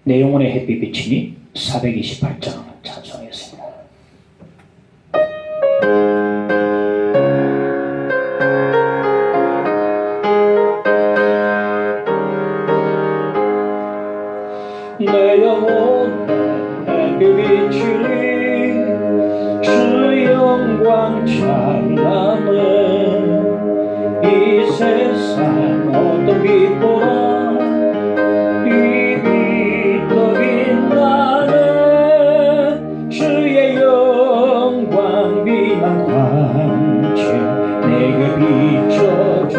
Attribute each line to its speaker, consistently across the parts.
Speaker 1: 내 영혼의 햇빛 비치니 428장 찬송하겠습니다. 내 영혼의 햇빛 비치니 주 영광 찬란해 이 세상 어떤 빛보다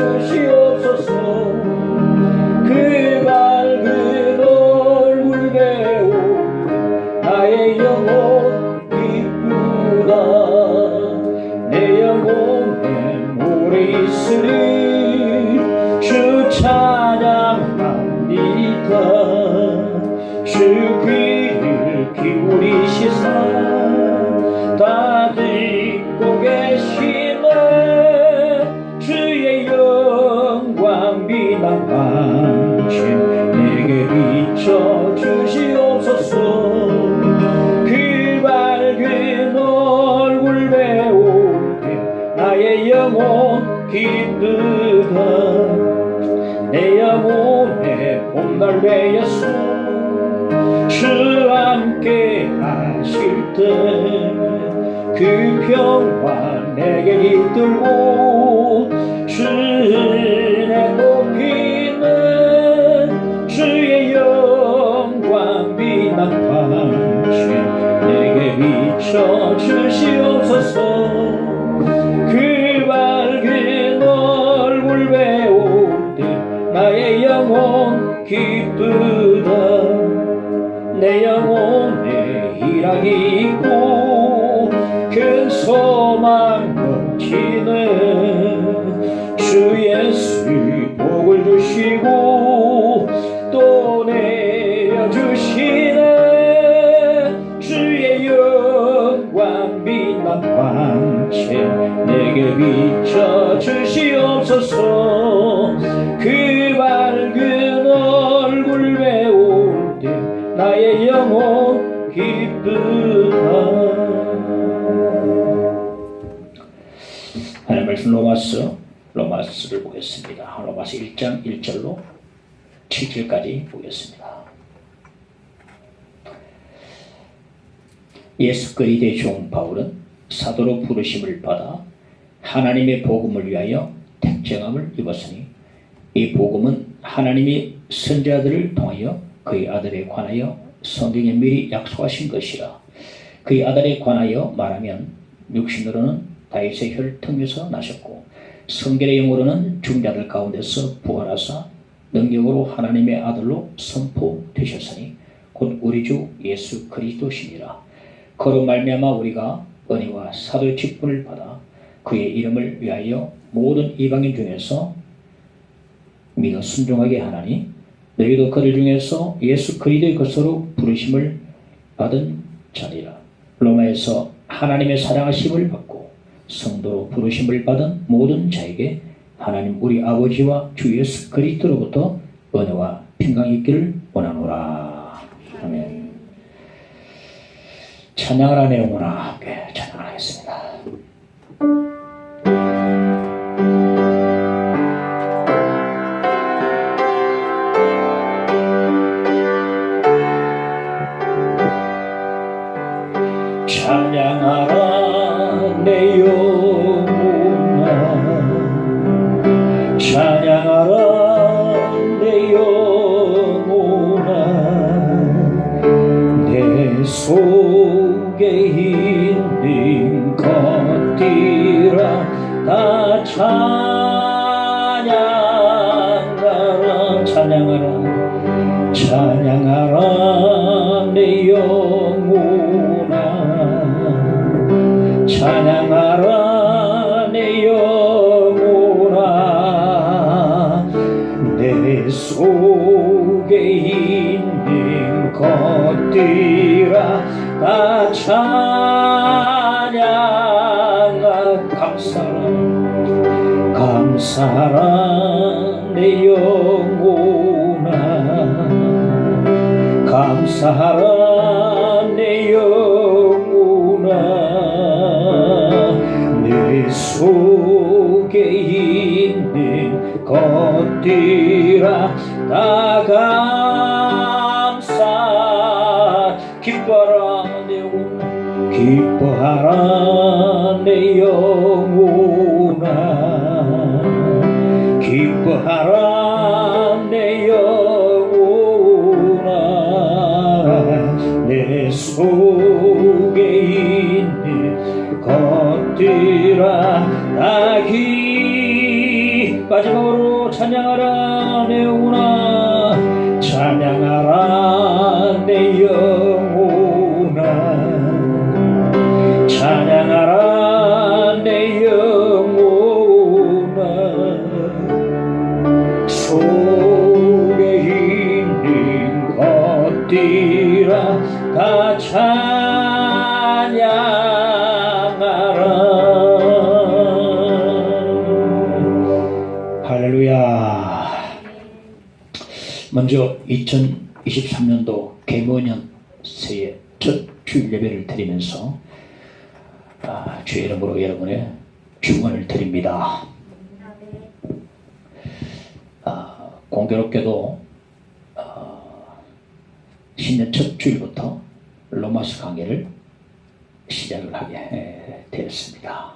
Speaker 1: 비춰주시옵소서. 그 밝은 얼굴 배우 나의 영혼 기쁘다. 내 영혼에 오래 있으리 주 찬양합니다. 주 귀를 기울이시사 다 듣고 계시네. 주의 영광 빛난 반쯤 내게 비춰주시옵소서. 그 밝은 얼굴 배울 때 나의 영혼 기쁘다. 내 영혼의 봄날 되었소. 주 함께 하실 때 그 평화 내게 깃들고 주의 높이는 주의 영광 빛난 반쯤 내게 비춰주시옵소서. 그 밝은 얼굴 배울 때 나의 영혼 기쁘다. 내 영혼에 희락이 있고 큰 소망 넘치네. 주 예수 복을 주시고 또 내어주시네. 주의 영광 빛난 반쯤 내게 비춰주시옵소서. 그 밝은 얼굴 배울 때 나의 영혼 기쁘다. 하나님 말씀 로마스를 보겠습니다. 로마서 1장 1절로 7절까지 보겠습니다. 예수 그리스도의 종 바울은 사도로 부르심을 받아 하나님의 복음을 위하여 택정함을 입었으니 이 복음은 하나님이 선지자들을 통하여 그의 아들에 관하여 성경에 미리 약속하신 것이라. 그의 아들에 관하여 말하면 육신으로는 다윗의 혈을 통해서 나셨고 성결의 영으로는 죽은 자들 가운데서 부활하사 능력으로 하나님의 아들로 선포되셨으니 곧 우리 주 예수 그리스도시니라. 그로 말미암아 우리가 은혜와 사도의 직분을 받아 그의 이름을 위하여 모든 이방인 중에서 믿어 순종하게 하나니 너희도 그들 중에서 예수 그리스도의 것으로 부르심을 받은 자니라. 로마에서 하나님의 사랑하심을 받고 성도로 부르심을 받은 모든 자에게 하나님 우리 아버지와 주 예수 그리스도로부터 은혜와 평강이 있기를 원하노라. 아멘. 찬양하라 내 영혼아 함께 찬양하겠습니다. 찬양하라 내 영혼아 찬양하라 내 영혼아 내 속에 있는 것들아 다 찬양하라 찬양하라 찬양하라 내 영혼아 찬양하라 내 영혼아 내 속에 있는 것들아 다 찬양하 감사라 내 영혼아 감사라 사랑 내 영혼아 내 속에 있는 것들아 다 감사 기뻐하라 내 영혼아 기뻐하라 내 영혼아 기뻐하라 내 영혼아 내 속에 있는 것들아 다 마지막으로 찬양하라 내 영혼아 찬양하라 내 영혼아 찬양하라 내 영혼아 속에 있는 것들아 다 찬양하라. 할렐루야. 먼저 2023년도 개모년 새해 첫 주일 예배를 드리면서 주의 이름으로 여러분의 축원을 드립니다. 공교롭게도 신년 첫 주일부터 로마서 강의를 시작을 하게 되었습니다.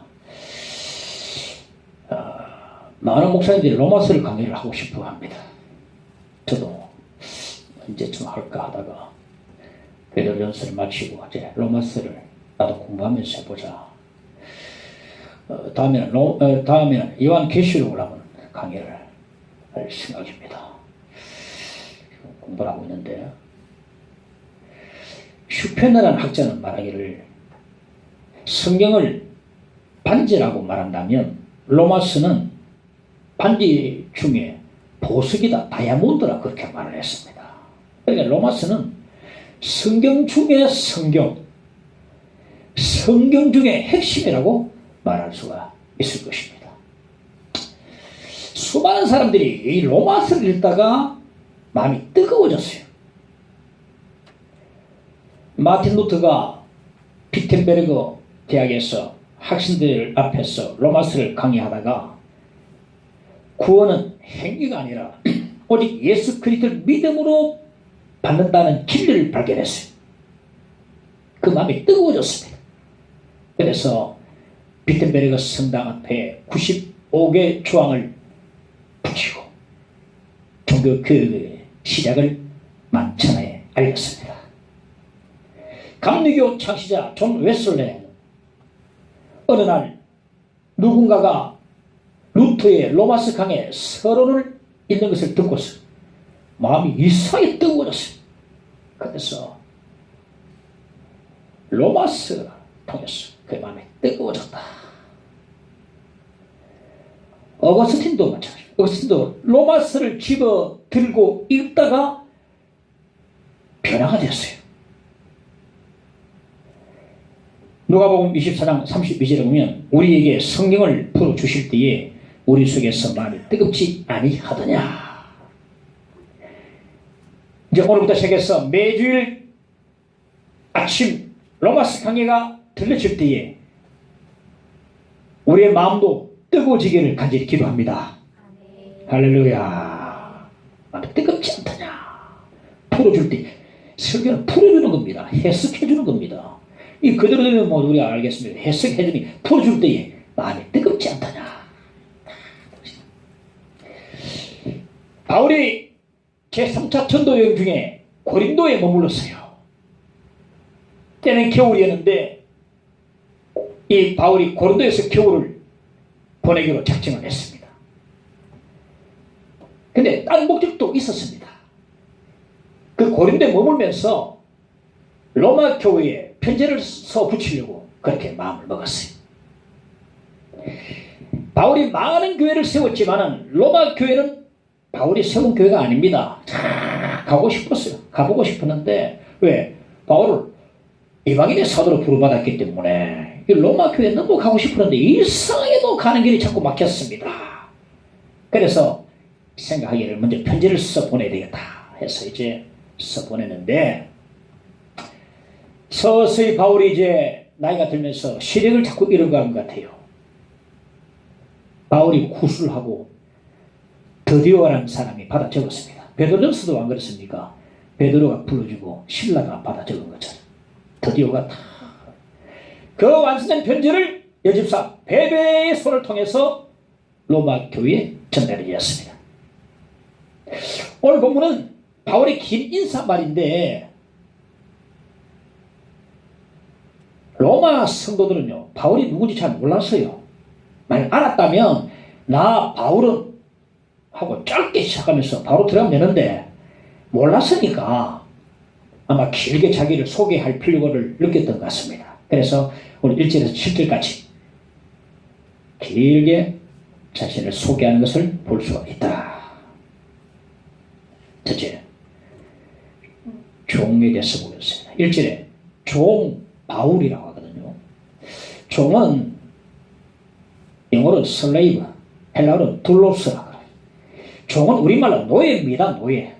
Speaker 1: 많은 목사님들이 로마서를 강의를 하고 싶어 합니다. 저도 언제쯤 할까 하다가 베드로 전서를 마치고 이제 로마서를 나도 공부하면서 해보자. 다음에는 요한계시록을 한번 강의를 할 생각입니다. 공부를 하고 있는데 슈페너라는 학자는 말하기를 성경을 반지라고 말한다면 로마서는 반지 중에 보석이다, 다이아몬드라 그렇게 말을 했습니다. 그러니까 로마서는 성경 중에 성경 중에 핵심이라고 말할 수가 있을 것입니다. 수많은 사람들이 이 로마서를 읽다가 마음이 뜨거워졌어요. 마틴 루터가 비텐베르그 대학에서 학생들 앞에서 로마서를 강의하다가 구원은 행위가 아니라 오직 예수 그리스도를 믿음으로 받는다는 진리를 발견했어요. 그 마음이 뜨거워졌습니다. 그래서 비텐베르그 성당 앞에 95개 조항을 붙이고 종교 그 시작을 만천하에 알렸습니다. 감리교 창시자 존 웨슬레는 어느 날 누군가가 루터의 로마서 강의 서론을 읽는 것을 듣고서 마음이 이상하게 뜨거워졌어요. 그래서 로마서를 통해서 그 마음이 뜨거워졌다. 어거스틴도 마찬가지예요. 어거스틴도 로마서를 집어 들고 읽다가 변화가 됐어요. 누가복음 24장 32절에 보면 우리에게 성경을 풀어주실 때에 우리 속에서 마음이 뜨겁지 아니하더냐. 이제 오늘부터 시작해서 매주일 아침 로마서 강의가 들려질 때에 우리의 마음도 뜨거워지기를 간절히 기도합니다. 할렐루야. 마음이 뜨겁지 않더냐. 풀어줄 때 설교는 풀어주는 겁니다. 해석해주는 겁니다. 이 그대로 되면 뭐 우리가 알겠습니다. 해석해주니 풀어줄 때에 마음이 뜨겁지 않더냐. 바울이 제3차 전도 여행 중에 고린도에 머물렀어요. 때는 겨울이었는데 이 바울이 고린도에서 겨울을 보내기로 작정을 했습니다. 근데 다른 목적도 있었습니다. 그 고린도에 머물면서 로마 교회에 편지를 써 붙이려고 그렇게 마음을 먹었어요. 바울이 많은 교회를 세웠지만은 로마 교회는 바울이 세운 교회가 아닙니다. 가고 싶었어요. 가보고 싶었는데 왜? 바울을 이방인의 사도로 부름받았기 때문에 로마 교회에 너무 가고 싶었는데 이상하게도 가는 길이 자꾸 막혔습니다. 그래서 생각하기를 먼저 편지를 써 보내야 되겠다 해서 이제 써 보내는데 서서히 바울이 이제 나이가 들면서 시력을 자꾸 잃어가는 것 같아요. 바울이 구술하고 드디어라는 사람이 받아 적었습니다. 베드로전서도 안 그렇습니까? 베드로가 불러주고 신라가 받아 적은 것처럼 드디어가 다 그 완성된 편지를 여집사 베베의 손을 통해서 로마 교회에 전달되었습니다. 오늘 본문은 바울의 긴 인사말인데 로마 성도들은요 바울이 누군지 잘 몰랐어요. 만약 알았다면 나 바울은 하고 짧게 시작하면서 바로 들어가면 되는데 몰랐으니까 아마 길게 자기를 소개할 필요를 느꼈던 것 같습니다. 그래서 오늘 1절에서 7절까지 길게 자신을 소개하는 것을 볼 수가 있다. 첫째, 종에 대해서 보겠습니다. 1절에 종 바울이라고 하거든요. 종은 영어로는 슬레이브, 헬라어로는 둘로스라고 해요. 종은 우리말로 노예입니다. 노예.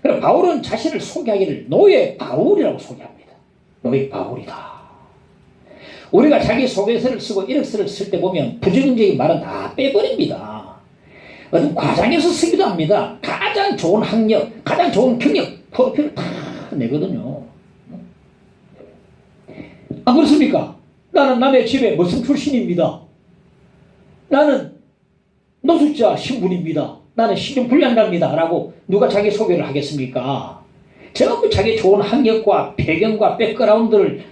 Speaker 1: 그럼 바울은 자신을 소개하기를 노예 바울이라고 소개합니다. 노예 바울이다. 우리가 자기 소개서를 쓰고 이력서를 쓸 때 보면 부정적인 말은 다 빼버립니다. 어떤 과장해서 쓰기도 합니다. 가장 좋은 학력, 가장 좋은 경력, 프로필을 다 내거든요. 안 그렇습니까? 나는 남의 집에 무슨 출신입니다. 나는 노숙자 신분입니다. 나는 신용불량자입니다. 라고 누가 자기 소개를 하겠습니까? 전부 자기 좋은 학력과 배경과 백그라운드를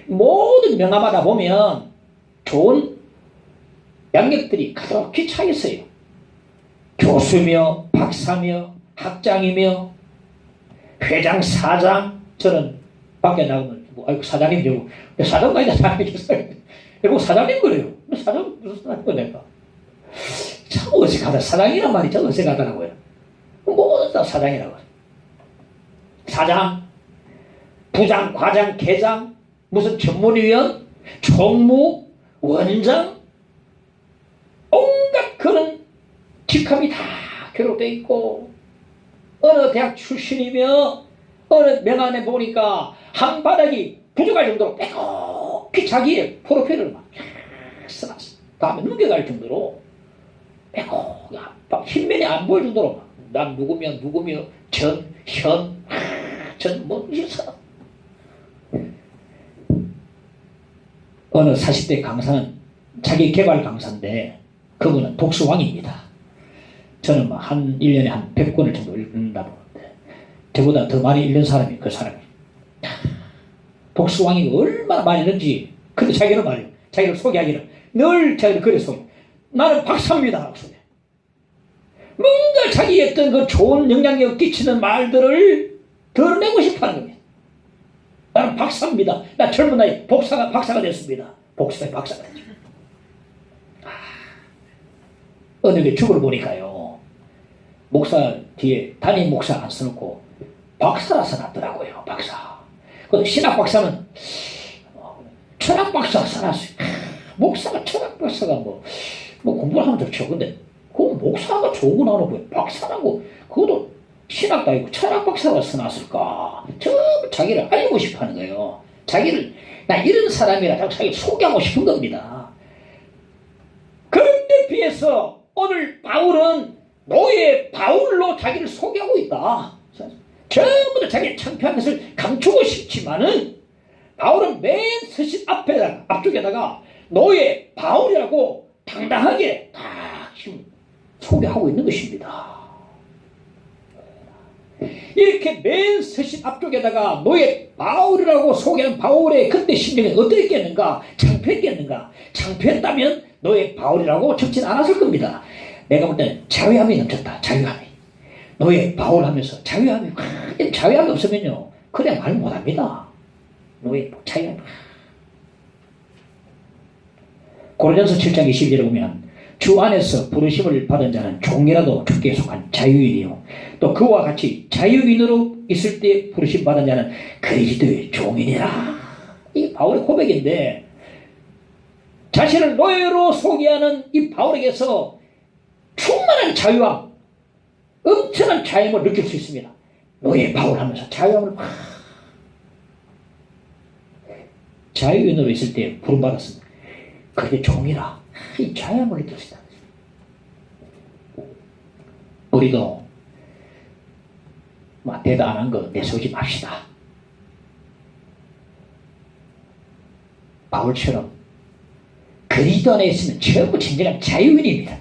Speaker 1: 모든 명함하다 보면 좋은 양력들이 가득히 차 있어요. 교수며 박사며 학장이며 회장 사장. 저는 밖에 나가면 아이고 사장님 되고 사장까지 사장이겠어요. 그리고 사장님 그래요. 사장 무슨 사장이고 내가 참 어색하다. 사장이란 말이 참 어색하더라고요. 모두 다 사장이라고. 사장, 부장, 과장, 계장, 무슨 전문위원, 총무, 원장, 온갖 그런 직함이 다 기록되어 있고 어느 대학 출신이며 어느 명함에 보니까 한 바닥이 부족할 정도로 빼곡히 자기의 프로필을 막 써놨어. 다음에 넘겨갈 정도로 빼곡 흰면이 안 보일 정도로 난 누구며 전, 현, 뭐 있어. 어느 40대 강사는 자기 개발 강사인데 그분은 독서왕입니다. 저는 한 1년에 한 100권을 정도 읽는다고 하는데 저보다 더 많이 읽는 사람이 그 사람이 독서왕이 얼마나 많이 읽는지. 근데 자기는 말이에요. 자기를 소개하기를 늘 자기를 그래 소개. 나는 박사입니다. 라고 소개. 뭔가 자기의 어떤 그 좋은 영향력 끼치는 말들을 드러내고 싶어 하는 겁니다. 나는 박사입니다. 나 젊은 나이 박사가 됐습니다. 복수의 박사가 됐죠. 어느 게 죽을 보니까요. 목사 뒤에 담임 목사 안 써놓고 박사라 써놨더라고요. 박사. 그 신학 박사는 철학 박사 써놨어요. 목사가 철학 박사가 뭐 공부를 하면 좋죠. 근데 그 목사가 좋은 거 나오고 박사라고 그것도 신학도 아니고 철학 박사가 써놨을까? 전부 자기를 알리고 싶어 하는 거예요. 자기를 나 이런 사람이라 자기를 소개하고 싶은 겁니다. 그런데 비해서 오늘 바울은 노예 바울로 자기를 소개하고 있다. 전부 다 자기의 창피한 것을 감추고 싶지만은 바울은 맨 서신 앞쪽에다가 노예 바울이라고 당당하게 다 지금 소개하고 있는 것입니다. 이렇게 맨 서신 앞쪽에다가 노예 바울이라고 소개한 바울의 그때 심정이 어떻겠는가? 창피했겠는가? 창피했다면 노예 바울이라고 적진 않았을 겁니다. 내가 볼 때는 자유함이 넘쳤다. 자유함이. 노예 바울 하면서 자유함이 없으면요 그냥 말 못합니다. 노예 자유함. 고린도전서 7장 22절에 보면 주 안에서 부르심을 받은 자는 종이라도 주께 속한 자유인이요 또 그와 같이 자유인으로 있을 때 부르심 받은 자는 그리스도의 종이니라. 이 바울의 고백인데 자신을 노예로 소개하는 이 바울에게서 충만한 자유함, 엄청난 자유함을 느낄 수 있습니다. 노예 바울 하면서 자유함을 막 자유인으로 있을 때 부름받았습니다. 그게 종이라 이 자유함을 느꼈습니다. 우리도 대단한 거 내세우지 맙시다. 바울처럼 그리스도 안에 있으면 전부 진정한 자유인입니다.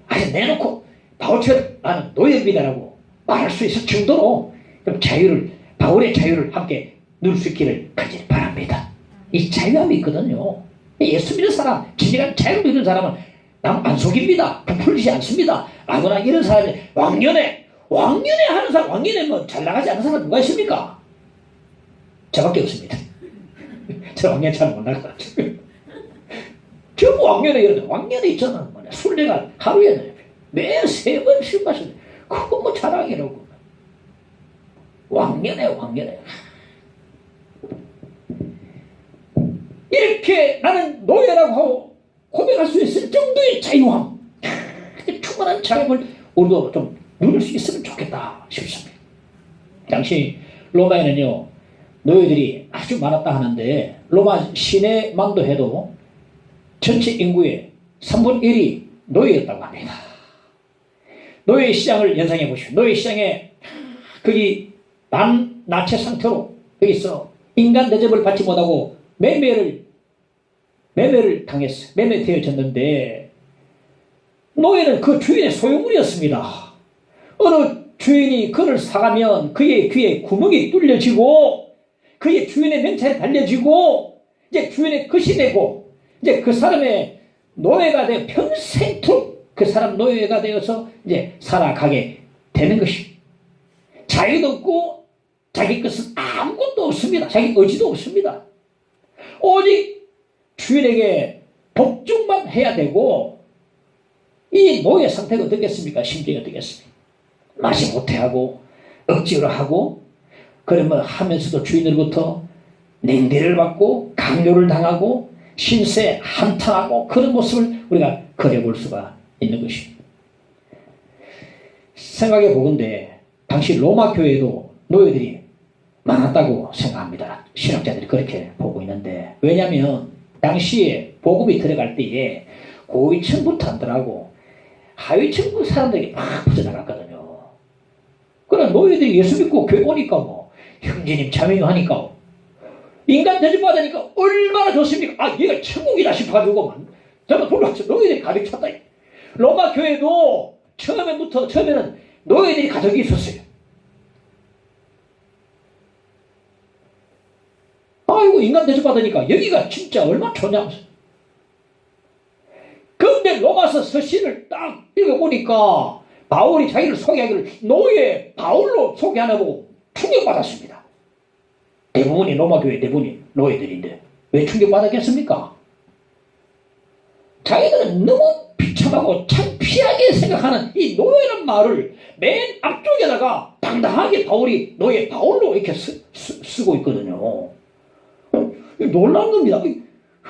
Speaker 1: 아니 내놓고 바울처럼 나는 노예입니다라고 말할 수 있을 정도로 그럼 자유를 바울의 자유를 함께 누릴 수 있기를 간절히 바랍니다. 이 자유함이 있거든요. 예수 믿는 사람, 진정한 자유를 누리는 사람은 남 안 속입니다. 부풀리지 않습니다. 라거나 이런 사람이 왕년에 하는 사람, 왕년에 뭐 잘 나가지 않는 사람 누가 있습니까? 저밖에 없습니다. 저 왕년에 잘 못 나가가지고. 전부 왕년에 이러는데, 왕년에 있잖아. 술래가 하루에 매일 3번 술 마시는데, 그거 뭐 자랑이라고. 왕년에. 이렇게 나는 노예라고 하고 고백할 수 있을 정도의 자유함. 충분한 자유를 우리도 좀 누릴 수 있으면 좋겠다 싶습니다. 당시 로마에는요, 노예들이 아주 많았다 하는데, 로마 시내 만도해도 전체 인구의 3분의 1이 노예였다고 합니다. 노예 시장을 연상해 보십시오. 노예 시장에 거기 반나체 상태로 여기서 인간 대접을 받지 못하고 매매를 당했어요. 매매되어졌는데 노예는 그 주인의 소유물이었습니다. 어느 주인이 그를 사가면 그의 귀에 구멍이 뚫려지고 그의 주인의 명찰이 달려지고 이제 주인의 것이 되고 이제 그 사람의 노예가 되어 평생토록 그 사람 노예가 되어서 이제 살아가게 되는 것이 자유도 없고 자기 것은 아무것도 없습니다. 자기 의지도 없습니다. 오직 주인에게 복종만 해야 되고 이 노예 상태가 어떻겠습니까? 심정이 어떻겠습니까? 마지 못해하고 억지로 하고 그러면 하면서도 주인으로부터 냉대를 받고 강요를 당하고 신세 한탄하고 그런 모습을 우리가 그려볼 수가 있는 것입니다. 생각해 보건대 당시 로마 교회에도 노예들이 많았다고 생각합니다. 신학자들이 그렇게 보고 있는데 왜냐하면 당시에 복음이 들어갈 때에 고위층부터 하더라고 하위층부 사람들이 막 퍼져나갔거든요. 그러나 노예들이 예수 믿고 교회 오니까 뭐 형제님 자매님 하니까 인간 대접받으니까 얼마나 좋습니까? 아 얘가 천국이다 싶어가지고 저는 돌아왔죠. 노예들이 가득 찼다. 로마 교회도 처음에는 노예들이 가득 있었어요. 아이고 인간 대접받으니까 여기가 진짜 얼마나 좋냐. 그런데 로마서 서신을 딱 읽어보니까 바울이 자기를 소개하기를 노예 바울로 소개하나 보고 충격받았습니다. 대부분이 로마 교회 대부분이 노예들인데 왜 충격받았겠습니까? 자기들은 너무 비참하고 창피하게 생각하는 이 노예란 말을 맨 앞쪽에다가 당당하게 바울이 노예 바울로 이렇게 쓰고 있거든요. 놀란 겁니다.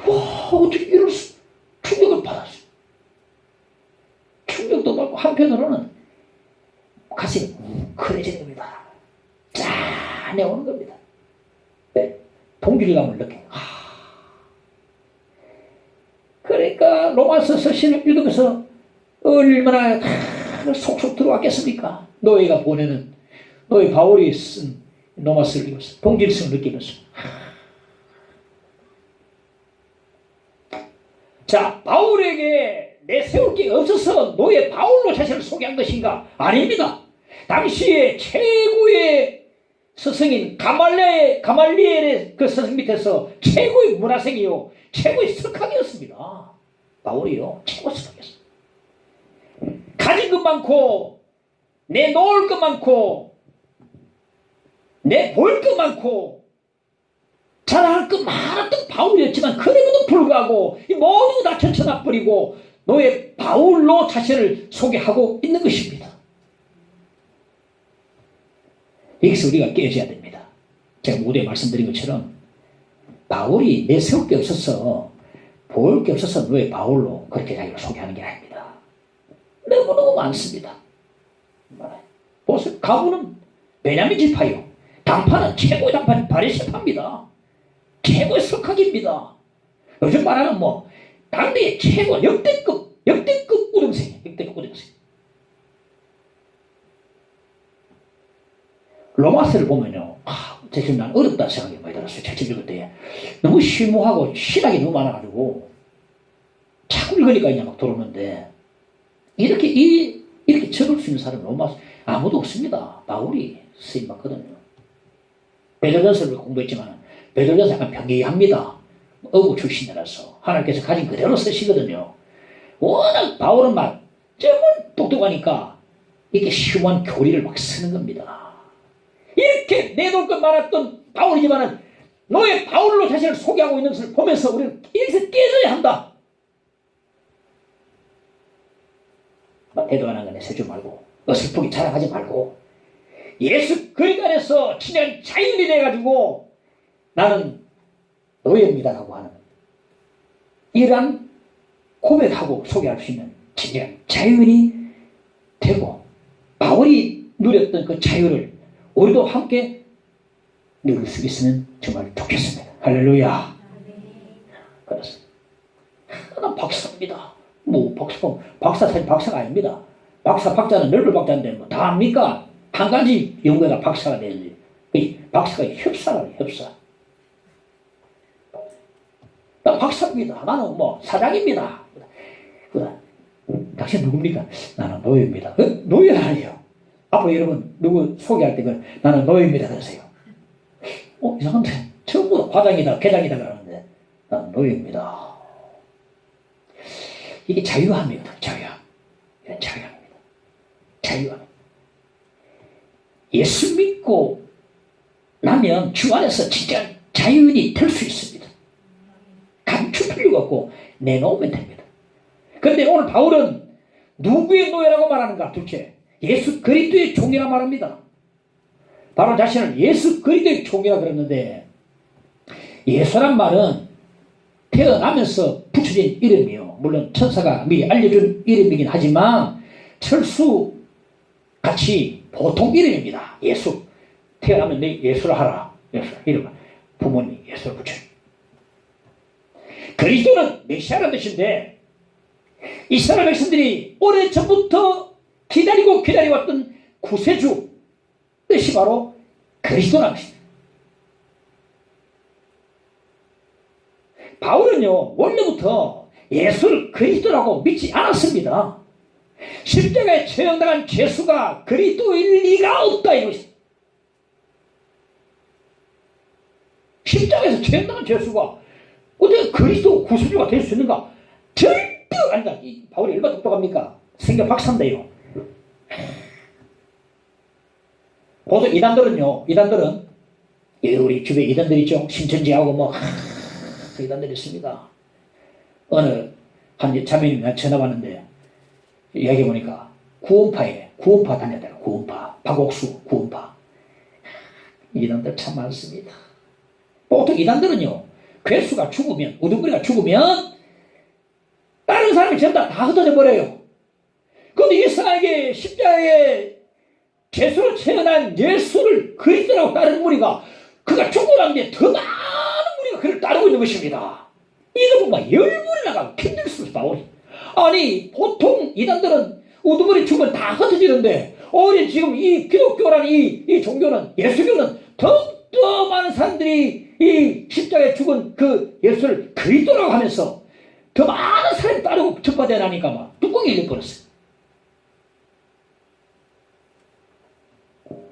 Speaker 1: 와 어떻게 이럴 수 충격을 받았어요. 충격도 받고 한편으로는 가슴이 뭉클해지는 겁니다. 짠해오는 겁니다. 네? 동질감을 느껴요. 그러니까 로마서 서신을 읽으면서 얼마나 속속 들어왔겠습니까? 노예가 보내는 노예 바울이 쓴 로마서를 읽으면서 동질성을 느끼면서 자 바울에게 내세울 게 없어서 노예 바울로 자신을 소개한 것인가? 아닙니다. 당시에 최고의 스승인 가말리엘의 그 스승 밑에서 최고의 문화생이요 최고의 석학이었습니다. 바울이요 최고 석학이었습니다. 가진 것 많고 내 놓을 것 많고 내 볼 것 많고 자랑할 것 많았던 바울이었지만 그럼에도 불구하고 이 모두 다 천천해버리고 노예 바울로 자신을 소개하고 있는 것입니다. 여기서 우리가 깨져야 됩니다. 제가 무대에 말씀드린 것처럼 바울이 내세울 게 없어서 볼 게 없어서 노예 바울로 그렇게 자기를 소개하는 게 아닙니다. 너무너무 많습니다. 보세요. 가문은 베냐민 지파요. 당파는 최고의 당파는 바리새파입니다. 최고의 석학입니다. 요즘 말하는 뭐 당대의 최고 역대급 우등생, 역대급 우등생. 로마서를 보면요, 제 지금 난 어렵다 생각이 많이 들었어요. 책 읽을 때 너무 심오하고 신학이 너무 많아가지고 자꾸 읽으니까 그냥 막 들어오는데 이렇게 적을 수 있는 사람은 로마서 아무도 없습니다. 바울이 쓰임 받거든요. 베드로전서를 공부했지만 베드로전서 약간 병기합니다. 어부 출신이라서 하나님께서 가진 그대로 쓰시거든요. 워낙 바울은 막 정말 똑똑하니까 이렇게 심오한 교리를 막 쓰는 겁니다. 이렇게 내놓을 것 많았던 바울이지만은 너의 바울로 자신을 소개하고 있는 것을 보면서 우리는 여기서 깨져야 한다. 막 대도 안 한 거 내세지 말고 어설프게 자랑하지 말고 예수 그리스도 안에서 진정한 자유인이 돼가지고 나는 노예입니다라고 하는 이러한 고백하고 소개할 수 있는 진정한 자유인이 되고 바울이 누렸던 그 자유를 우리도 함께 누릴 수 있으면 정말 좋겠습니다. 할렐루야. 그렇습니다. 난 박사입니다. 뭐 박사 사실 박사가 아닙니다. 박자는 넓은 박자인데 뭐 다 합니까? 한 가지 연구에다 박사가 되지. 박사가 협사라니 협사. 나 박사입니다. 나는 뭐 사장입니다. 당신 누굽니까? 나는 노예입니다. 노예는 아니에요. 앞으로 여러분 누구 소개할 때 나는 노예입니다 그러세요. 이상한데 전부 과장이다 계장이다 그러는데 나는 노예입니다. 이게 자유함이거든. 자유함. 이런 자유함입니다. 자유함. 예수 믿고 나면 주 안에서 진짜 자유인이 될 수 있습니다. 감출 필요가 없고 내놓으면 됩니다. 그런데 오늘 바울은 누구의 노예라고 말하는가? 둘째, 예수 그리스도의 종이라 말합니다. 바로 자신을 예수 그리스도의 종이라 그랬는데 예수란 말은 태어나면서 붙여진 이름이요. 물론 천사가 미리 알려준 이름이긴 하지만 철수같이 보통 이름입니다. 예수. 태어나면 내 예수를 하라. 예수 이름을 부모님 예수를 붙여. 그리스도는 메시아라는 뜻인데 이스라엘 백성들이 오래전부터 기다리고 기다려왔던 구세주 뜻이 바로 그리스도라는 것입니다. 바울은요 원래부터 예수를 그리스도라고 믿지 않았습니다. 십자가에 처형당한 죄수가 그리스도일 리가 없다 이것입니다. 십자가에서 처형당한 죄수가 어떻게 그리스도 구세주가 될 수 있는가? 절대 아니다. 바울이 얼마나 똑똑합니까? 성경 박사인데요. 보통 이단들은 우리 주변에 이단들 있죠. 신천지하고 뭐 이단들이 있습니다. 어느 한 자매님이 전화 왔는데 이야기해 보니까 구원파 다녔대요. 구원파 박옥수 구원파. 이단들 참 많습니다. 보통 이단들은요 괴수가 죽으면 우두머리가 죽으면 다른 사람이 전부 다 흩어져 버려요. 그런데 이상하게 십자가에 죄수로 태어난 예수를 그리스도라고 따르는 무리가 그가 죽고 난 뒤에 더 많은 무리가 그를 따르고 있는 것입니다. 이거 보면 열불이 나가고 힘들 수 있어. 바울이 아니 보통 이단들은 우두머리 죽으면 다 흩어지는데 지금 이 기독교라는 이 종교는 예수교는 더욱더 많은 사람들이 이 십자가에 죽은 그 예수를 그리스도라고 하면서 더 많은 사람이 따르고 접받아야 하니까 막 뚜껑이 열려버렸어요.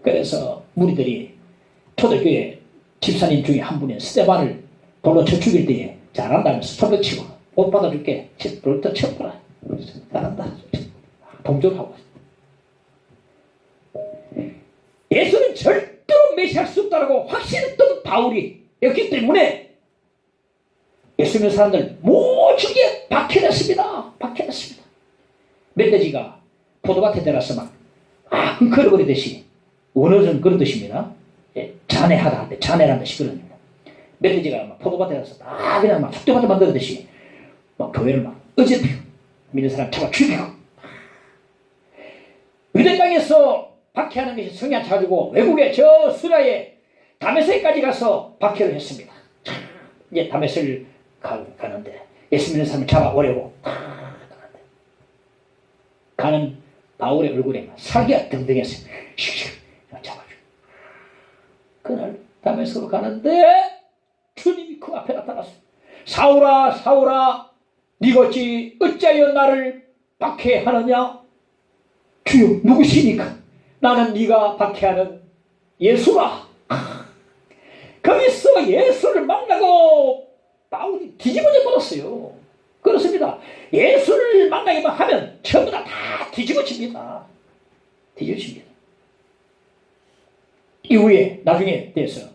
Speaker 1: 그래서 무리들이 초대교회 집사님 중에 한 분이 스데반을 돌로 쳐 죽일 때에 잘한다면서 손을 치고 옷 받아줄게 돌도 쳐보라 잘한다 동정하고 예수는 절대로 메시할 수 없다고 확신했던 바울이었기 때문에 예수 믿는 사람들 모두게 박해냈습니다. 멧돼지가 포도밭에 들어가서 막 흥커러거리듯이 원어는 그런 뜻입니다. 잔해하다 할 때 잔해라는 뜻이 그런 겁니다. 멧돼지가 막 포도밭에 가서 막 그냥 막 숙대밭을 만들듯이 막 교회를 막 어지럽히고 믿는 사람 잡아 죽이고 유대 땅에서 박해하는 것이 성향 가지고 외국에 저 시리아에 다메섹까지 가서 박해를 했습니다. 이제 다메섹을 가는데 예수 믿는 사람을 잡아오려고 가는 바울의 얼굴에 살기가 등등했어요. 잡아줘. 그날 다메섹으로 가는데 주님이 그 앞에 나타났어요. 사울아 사울아 네가 어찌하여 나를 박해하느냐? 주여 누구시니까? 나는 네가 박해하는 예수라. 거기서 예수를 만나고 바울이 뒤집어져 버렸어요. 그렇습니다. 예수를 만나기만 하면 전부 다 뒤집어집니다. 뒤집어집니다. 이후에 나중에 돼서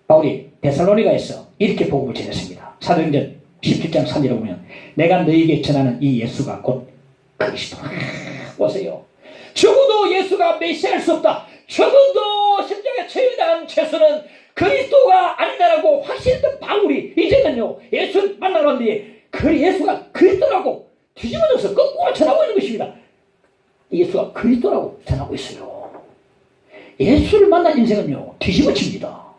Speaker 1: 바울이 데살로니가에서 이렇게 복음을 전했습니다. 사도행전 17장 3절에 보면 내가 너에게 전하는 이 예수가 곧 그리스도. 보세요. 적어도 예수가 메시아일 수 없다. 적어도 십자가에 처형당한 죄수는 그리스도가 아니다라고 확신했던 바울이 이제는요 예수를 만나러 왔는데 그 예수가 그리스도라고 뒤집어져서 거꾸로 전하고 있는 것입니다. 예수가 그리스도라고 전하고 있어요. 예수를 만난 인생은요 뒤집어집니다.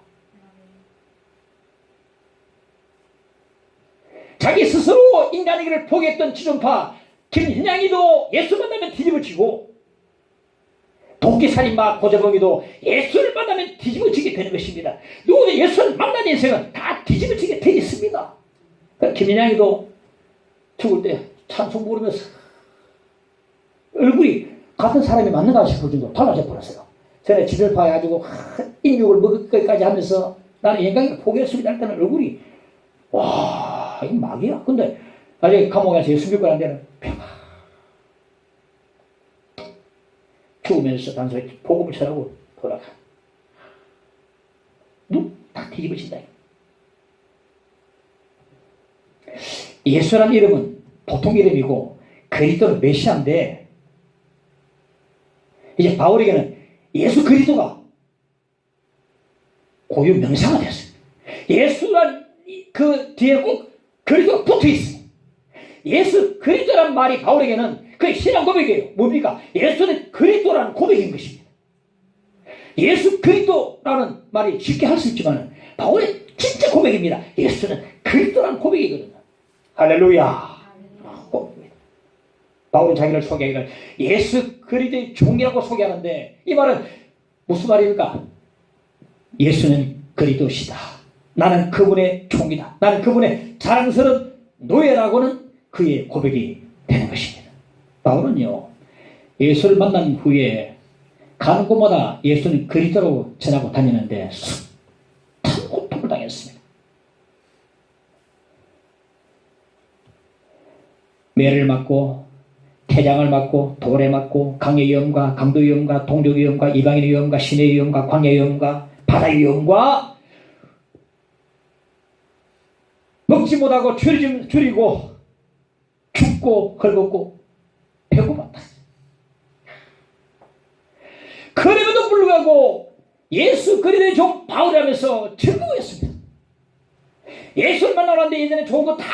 Speaker 1: 자기 스스로 인간의 길을 포기했던 지존파 김현양이도 예수 만나면 뒤집어지고 도끼살인마 고재봉이도 예수를 만나면 뒤집어지게 되는 것입니다. 누구도 예수를 만난 인생은 다 뒤집어지게 되어 있습니다. 김현양이도 죽을 때 찬송 부르면서 얼굴이 같은 사람이 맞는가 싶을 정도로 달라져 버렸어요. 전에 지를 파해가지고 인육을 먹을 것까지 하면서 나는 영광을 포기했습니다 할 때는 얼굴이 와 이거 막이야. 근데 나중에 감옥에서 예수 믿고 난 데는 죽으면서 단소에 복음을 전하고 돌아가. 눈 다 뒤집어진다. 예수란 이름은 보통 이름이고 그리스도는 메시아인데 이제 바울에게는 예수 그리스도가 고유 명사가 됐어요. 예수란 그 뒤에 꼭 그리스도가 붙어 있어요. 예수 그리스도란 말이 바울에게는 그 신앙 고백이에요. 뭡니까? 예수는 그리스도라는 고백인 것입니다. 예수 그리스도라는 말이 쉽게 할 수 있지만 바울의 진짜 고백입니다. 예수는 그리스도라는 고백이거든요. 할렐루야. 바울은 자기를 소개하기를 예수 그리스도의 종이라고 소개하는데 이 말은 무슨 말입니까? 예수는 그리스도시다. 나는 그분의 종이다. 나는 그분의 자랑스러운 노예라고는 그의 고백이 되는 것입니다. 바울은요 예수를 만난 후에 가는 곳마다 예수는 그리스도로 전하고 다니는데 큰 고통을 당했습니다. 매를 맞고 태장을 맞고 돌에 맞고 강의 위험과 강도 위험과 동족 위험과 이방인 위험과 시내 위험과 광야 위험과 바다 위험과 먹지 못하고 줄이고 춥고 헐벗고 배고팠다. 그럼에도 불구하고 예수 그리스도의 종 바울이라면서 즐거워했습니다. 예수를 만나는데 예전에 좋은 거 다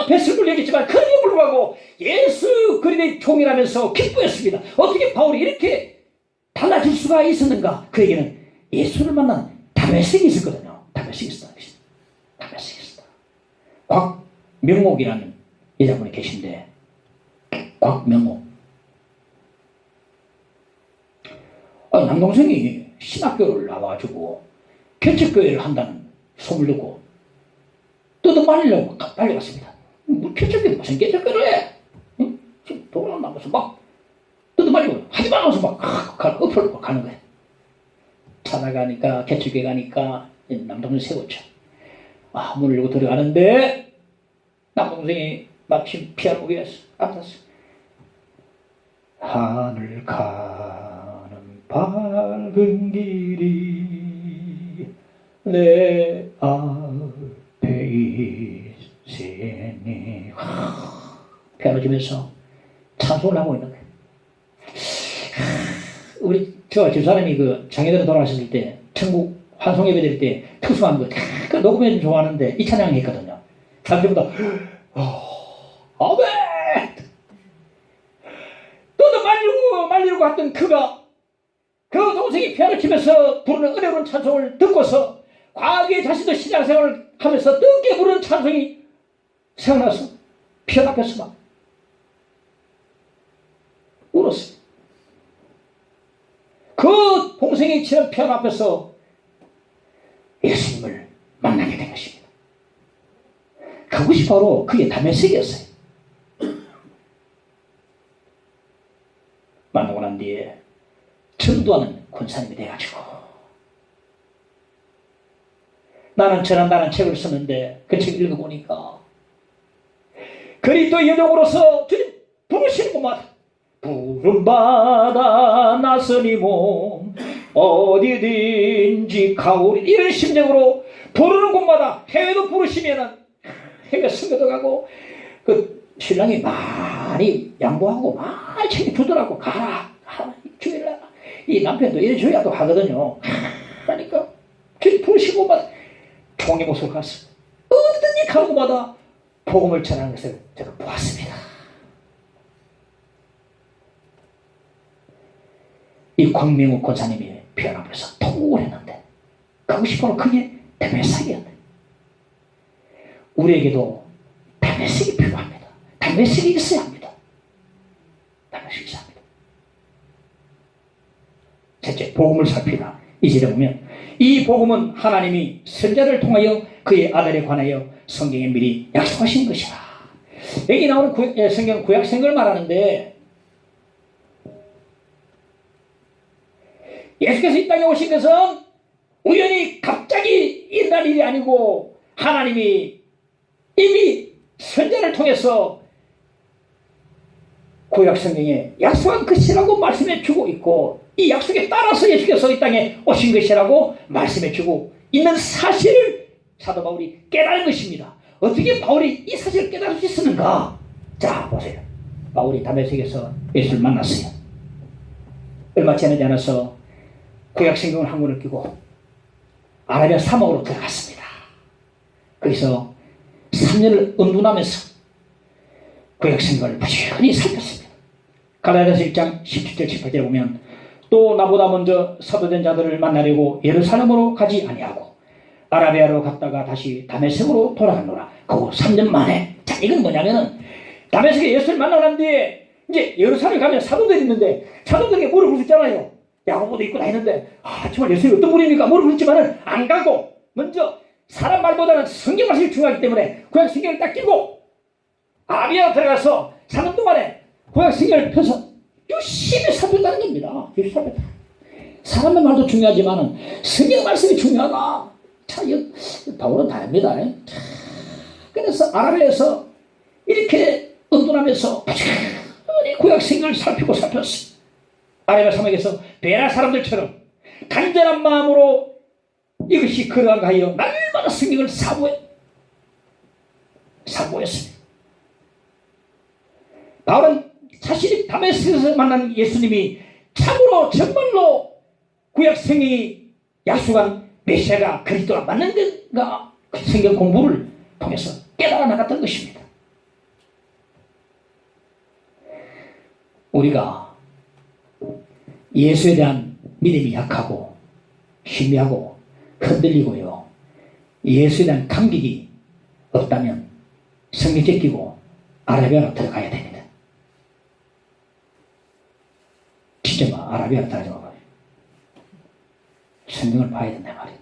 Speaker 1: 뱃을 얘기했지만 그럼에도 불구하고 예수 그리스도의 종이라면서 기뻐했습니다. 어떻게 바울이 이렇게 달라질 수가 있었는가? 그에게는 예수를 만난 다메섹이 있었거든요. 다메섹이 있었다. 다메섹이 있었다. 곽명옥이라는 여자분이 계신데 곽명옥 남동생이 신학교를 나와가지고 개척교회를 한다는 소문을 듣고 뜯어말리려고 달려갔습니다. 뭐 개척교회 무슨 개척교회를 해? 응? 지금 도로 나가서 막 뜯어말리고 하지마 하면서 막 엎어놓고 가는 거예요. 찾아가니까 개척교회 가니까 남동생 세웠죠. 문을 열고 들어가는데 남동생이 마침 피아노 위에서 앉았어. 하늘 가는 밝은 길이 내 앞에 있으니 피아노 치면서 찬송을 하고 있는 거예요. 저 집사람이 그 장애대로 돌아가셨을 때 천국 환송 예배 드릴 때 특수한 거 그 녹음해 좀 좋아하는데 이 찬양 했거든요. 사람들보다 아멘 또도 말리고 했던 그가 그 동생이 피아노 치면서 부르는 은혜로운 찬송을 듣고서 과거에 자신도 신앙생활을 하면서 뜨겁게 부르는 찬송이 생각나서 피아노 앞에서 막 울었어요. 그 동생이 치는 피아노 앞에서 예수님을 만나게 된 것입니다. 그것이 바로 그의 담에색이었어요. 만나고 난 뒤에 전도하는 권사님이 돼가지고 나는 전한다는 책을 썼는데 그 책을 읽어보니까 그리스도 여종으로서 주님 부르시는 곳마다 부름받아 나서니 몸 어디든지 가오리 이런 심정으로 부르는 곳마다 해외도 부르시면은 해외 선교도 가고 그 신랑이 많이 양보하고 많이 챙겨주더라고. 가라 주일날 이 남편도 이래 줘야 또 하거든요. 그러니까 주님 부르시는 곳마다 총리 모습을 갔어. 어디든지 가는 곳마다 복음을 전하는 것을 제가 보았습니다. 이 광명욱 권사님이 피아노 앞에서 통곡을 했는데 그것이 바로 그게 담에색이었네. 우리에게도 담에색이 필요합니다. 담에색이 있어야 합니다. 담에색이 있어야 합니다. 셋째, 복음을 살피다. 이 절에 보면 이 복음은 하나님이 선자를 통하여 그의 아들에 관하여 성경에 미리 약속하신 것이라. 여기 나오는 성경 구약성경을 말하는데 예수께서 이 땅에 오신 것은 우연히 갑자기 일어난 일이 아니고 하나님이 이미 선자를 통해서 구약성경에 약속한 것이라고 말씀해 주고 있고 이 약속에 따라서 예수께서 이 땅에 오신 것이라고 말씀해 주고 있는 사실을 사도 바울이 깨달은 것입니다. 어떻게 바울이 이 사실을 깨달을 수 있었는가? 자 보세요. 바울이 다메섹에서 예수를 만났어요. 얼마 지나지 않아서 구약성경을 한 권을 끼고 아라비아 사막으로 들어갔습니다. 거기서 3년을 은둔하면서 구약성경을 부지런히 살폈습니다. 갈라디아서 1장 17절 18절에 보면 또 나보다 먼저 사도된 자들을 만나려고 예루살렘으로 가지 아니하고 아라비아로 갔다가 다시 다메섹으로 돌아갔노라. 그 3년 만에. 자, 이건 뭐냐면은 다메섹에 예수를 만나고 난 뒤에 이제 예루살렘에 가면 사도들이 있는데 사도들에게 물어볼 수 있잖아요. 야고보도 있고 다 있는데 정말 예수님이 어떤 분입니까? 물어보지만은 안 가고 먼저 사람 말보다는 성경 말씀이 중요하기 때문에 구약 성경을 딱 끼고 아라비아로 들어가서 3년 동안에 구약 성경을 펴서 열심히 살폈다는 겁니다. 열심히 살폈다. 사람의 말도 중요하지만은 성경 말씀이 중요하다. 자, 바울은 다 합니다. 그래서 아라비아에서 이렇게 은둔하면서 구약 성경을 살폈어요. 아라비아 사막에서 베라 사람들처럼 간절한 마음으로 이것이 그러한가 하여 날마다 성경을 사모했습니다. 바울은 자신이 다메섹에서 만난 예수님이 참으로 정말로 구약 성경이 약속한 메시아가 그리스도가 맞는 건가 그 성경 공부를 통해서 깨달아 나갔던 것입니다. 우리가 예수에 대한 믿음이 약하고 희미하고 흔들리고요. 예수에 대한 감격이 없다면 성경 제끼고 아라비아로 들어가야 됩니다. 진짜 막 아라비아로 들어가지 말아요. 성경을 봐야 된다 말이에요.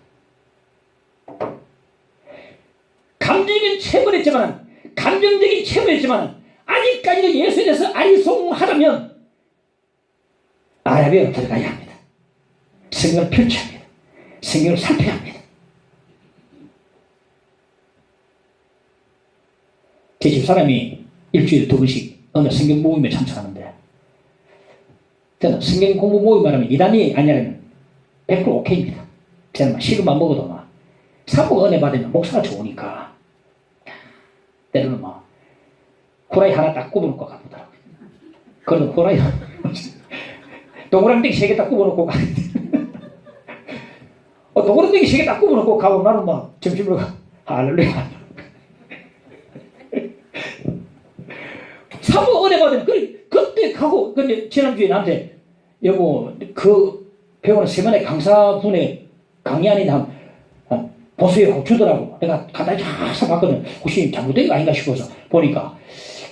Speaker 1: 감정적인 체험을 했지만 아직까지도 예수에 대해서 아리송하다면 아라비아로 들어가야 합니다. 성경을 펼쳐야 합니다. 성경을 살펴야 합니다. 제 집사람이 일주일에 2번씩 어느 성경 모임에 참석하는데 저는 성경 공부 모임 하면 이단이 아니라면 100% 오케이입니다. 저는 막 식은만 먹어도 막 사모가 은혜 받으면 목사가 좋으니까 때로는 막 후라이 하나 딱 굽어놓고 가보더라고요. 그래도 후라이 동그랑땡이 3개 딱 굽어놓고 가는데 동그랑땡이 3개 딱 굽어놓고 가고 나는 막 점심으로 할렐루야 사모 은혜 받으면 그때 가고 근데 지난주에 나한테 여보 그 배우는 세번의 강사분의 강의 안에 보수에 주더라고. 내가 간단히 쫙 써봤거든. 혹시 잘못된 거 아닌가 싶어서 보니까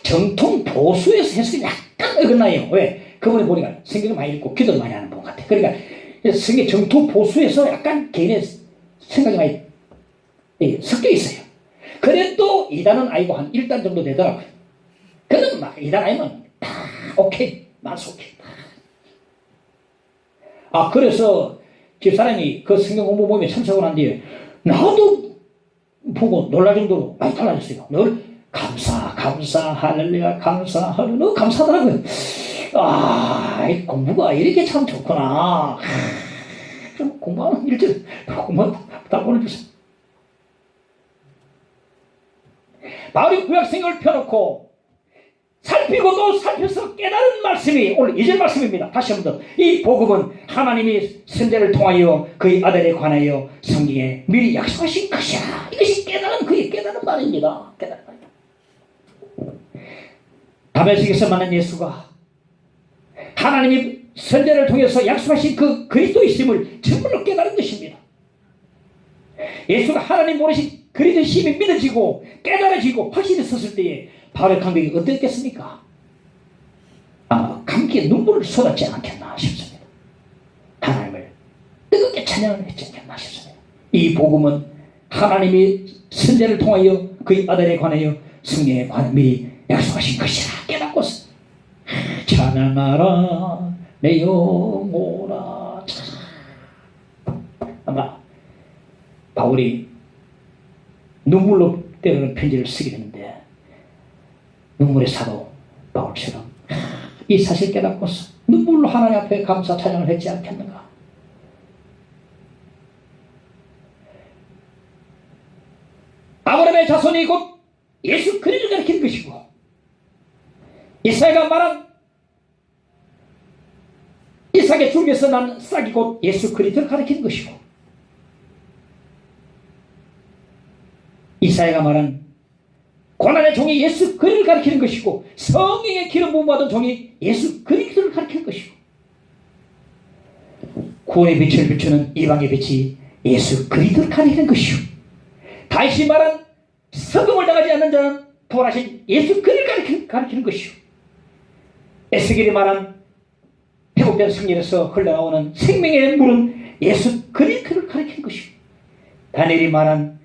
Speaker 1: 정통 보수에서 해석이 약간 어긋나요. 왜? 그분이 보니까 성경을 많이 읽고 기도를 많이 하는 분 같아. 그러니까 성경 정통 보수에서 약간 개인의 생각이 많이 섞여 있어요. 그래도 2단은 아니고 한 1단 정도 되더라고요. 그는 막 2단 아니면 다 오케이. 만족해. 그래서 집사람이 그 성경 공부 모임에 참석을 한 뒤에 나도 보고 놀랄 정도로 많이 달라졌어요. 늘 감사, 할렐루야, 할렐루야, 너무 감사하더라고요. 이 공부가 이렇게 참 좋구나. 좀 공부하는 일들, 공부 다 보내주세요. 바울이 구약 성경을 펴놓고 살피고 또 살펴서 깨달은 말씀이 오늘 2절 말씀입니다. 다시 한번 더. 이 복음은 하나님이 선자를 통하여 그의 아들에 관하여 성경에 미리 약속하신 것이야. 이것이 그의 깨달은 말입니다. 깨달은 말입니다. 다메섹에서 만난 예수가 하나님이 선자를 통해서 약속하신 그 그리스도이심을 정말로 깨달은 것입니다. 예수가 하나님 보내신 그리스도이심이 믿어지고 깨달아지고 확신이 섰을 때에 바울의 감격이 어땠겠습니까? 감격의 눈물을 쏟았지 않겠나 싶습니다. 하나님을 뜨겁게 찬양을 했지 않겠나 싶습니다. 이 복음은 하나님이 선자를 통하여 그의 아들에 관하여 성령에 관하여 미리 약속하신 것이라 깨닫고서 찬양하라 내 영혼아. 아마 바울이 눈물로 때로는 편지를 쓰게 되는데 눈물의 사도 바울처럼 이 사실 깨닫고서 눈물로 하나님 앞에 감사 찬양을 했지 않겠는가. 아브라함의 자손이 곧 예수 그리스도를 가리키는 것이고 이사야가 말한 이삭의 줄기에서 난 싹이 곧 예수 그리스도를 가리키는 것이고 이사야가 말한 고난의 종이 예수 그리스도를 가리키는 것이고 성령의 기름 부음 받은 종이 예수 그리스도를 가리키는 것이고 구원의 빛을 비추는 이방의 빛이 예수 그리스도를 가리키는 것이고 다시 말한 석음을 당하지 않는 자는 부활하신 예수 그리스도를 가리키는 것이고 에스겔이 말한 회복된 성령에서 흘러나오는 생명의 물은 예수 그리스도를 가리키는 것이고 다니엘이 말한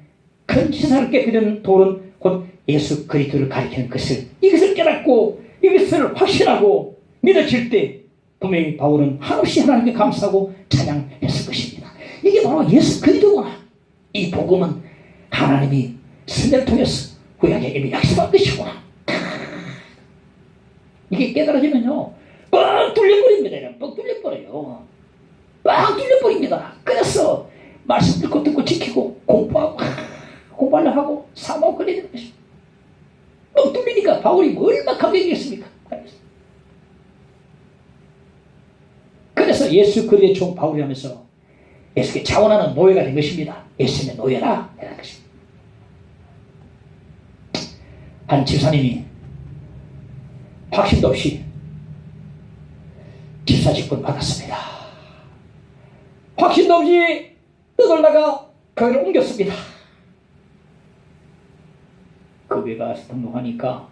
Speaker 1: 큰 시사를 깨뜨리는 돌은 곧 예수 그리스도를 가리키는 것을 이것을 깨닫고 이것을 확신하고 믿어질 때 분명히 바울은 한없이 하나님께 감사하고 찬양했을 것입니다. 이게 바로 예수 그리스도구나. 이 복음은 하나님이 선자를 통해서 구약에 이미 약속한 것이구나. 이게 깨달아지면요 뻥 뚫려버립니다. 뻥 뚫려버려요. 뻥 뚫려버립니다. 그래서 말씀 듣고 지키고 공부하고 공부하려고 하고 사모하고 그래야 되는 것입니다. 뻥 뚫리니까 바울이 얼마나 감격이겠습니까? 그래서 예수 그리스도의 종 바울이 하면서 예수께 자원하는 노예가 된 것입니다. 예수님의 노예라 이라는 것입니다. 한 집사님이 확신도 없이 집사 직분 받았습니다. 확신도 없이 떠돌다가 거기를 옮겼습니다. 그 교회 가서 등록하니까